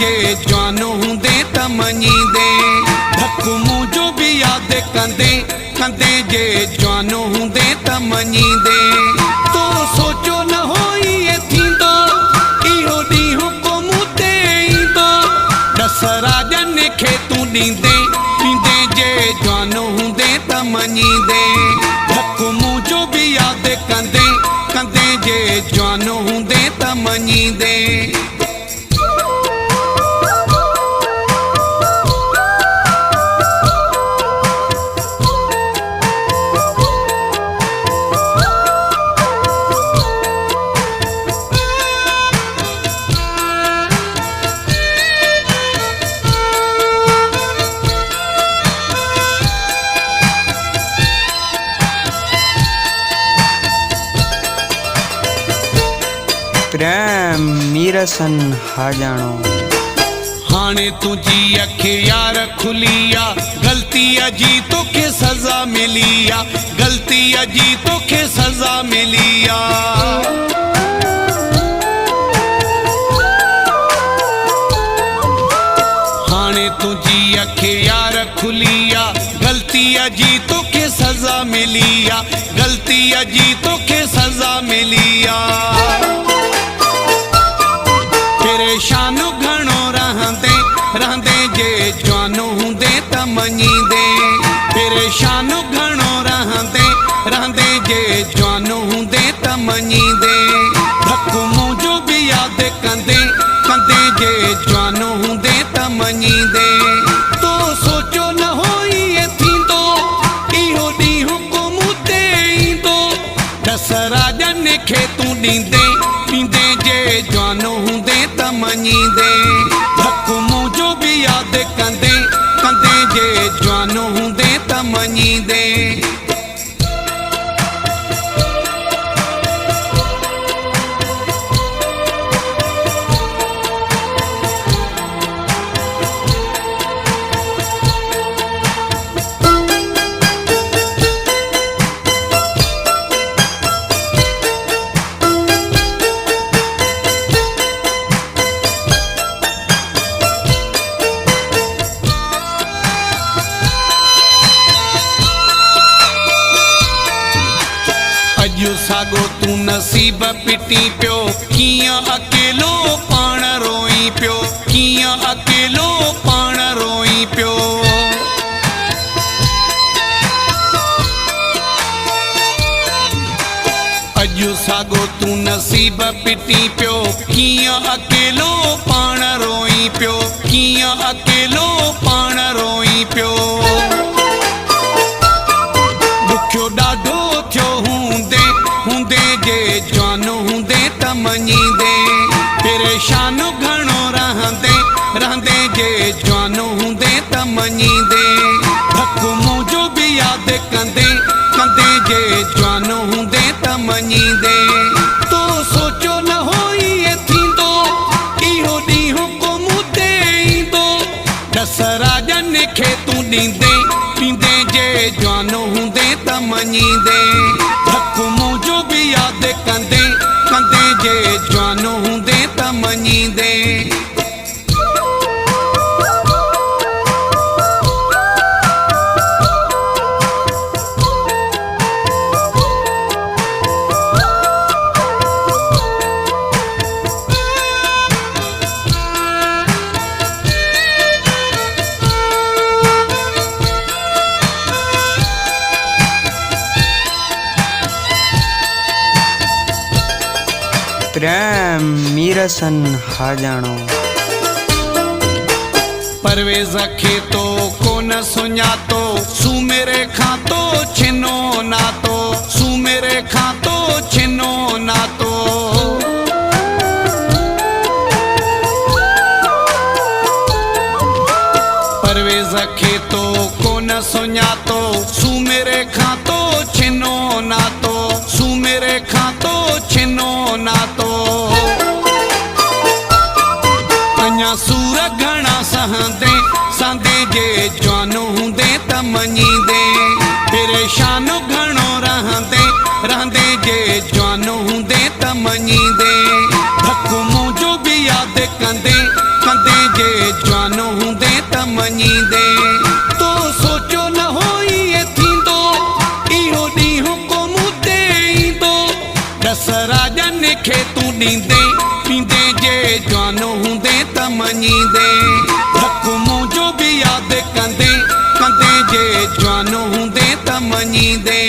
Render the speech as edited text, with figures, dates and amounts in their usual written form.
जे जवान हुंदे त मञींदे धकमू जो भी याद कंदे कंदे जे जवान हुंदे त मञींदे तो सोचो न हो ये थींदो इहो ॾींहुं को मूं ते ईंदो दस राजन खे तूं ॾींदे पींदे जे जवान हुंदे त मञींदे धकमू जो भी याद कंदे कंदे जे जवान हुंदे त मञींदे प्रेम मीरसन हाजानो हाणे तुझी अखे यार खुलिया गलती जी तोखे सज़ा मिलिया गलती जी तोखे सज़ा मिलिया हाणे तुझी अखे यार खुलिया गलती जी तोखे सज़ा मिलिया गलती जी तोखे सज़ा मिलिया परेशान घणो रहंदे रहंदे जे जवान हुंदे त मञींदे परेशान घणो रहंदे रहंदे जे जवान हुंदे त मञींदे धकमू जो भी याद कंदे कंदे जे जवान हुंदे त मञींदे तो सोचो न हो ये थींदो इहो ॾींहुं को मूं ते ईंदो दस राजन खे तूं ॾींदे पींदे जे जवान हुंदे त मञींदे धकमू जो भी याद कंदे कंदे जे जवान हुंदे त मञींदे अॼु साॻो तूं नसीब पिटी पियो कीअं अकेलो पाण रोई पियो कीअं अकेलो पाण रोई पियो अॼु साॻो तूं नसीब पिटी पियो कीअं अकेलो पाण रोई पियो कीअं अकेलो पाण रोई पियो दुखियो ॾाढो थियो हुंदे हुंदे जे जवान हुंदे त मञींदे परेशान घणो रहंदे रहंदे जे जवान हुंदे त मञींदे धकमू जो भी याद कंदे कंदे जे जवान हुंदे त मञींदे तो सोचो न हो ये थींदो इहो ॾींहुं को मूं ते ईंदो दस राजन खे तूं ॾींदे पींदे जे जवान हुंदे त मञींदे धकमू जो भी याद कंदे कंदे जे जवान हुंदे त मञींदे प्रेम मीरसन हाजानो परवेज़ खे तो कोन सुञातो सुमेरे खां तो छिनो नातो सुमेरे खां तो छिनो नातो परवेज़ खे तो कोन सुञातो सुमेरे खां तो छिनो नातो सुमेरे खां तो छिनो नातो अञा सूर घणा सहंदे संदे जे जवान हुंदे त मञींदे परेशान घणो रहंदे रहंदे जे जवान हुंदे त मञींदे धकमू जो भी याद कंदे कंदे जे जवान हुंदे त मञींदे तो सोचो न होई ए थींदो इहो ॾींहुं को मूं ते ईंदो दस राजन खे तूं ॾींदे पींदे जे जवान हुंदे त मञींदे हक़ मुंहिंजो बि यादि कंदे कंदे जे जवान हुंदे त मञींदे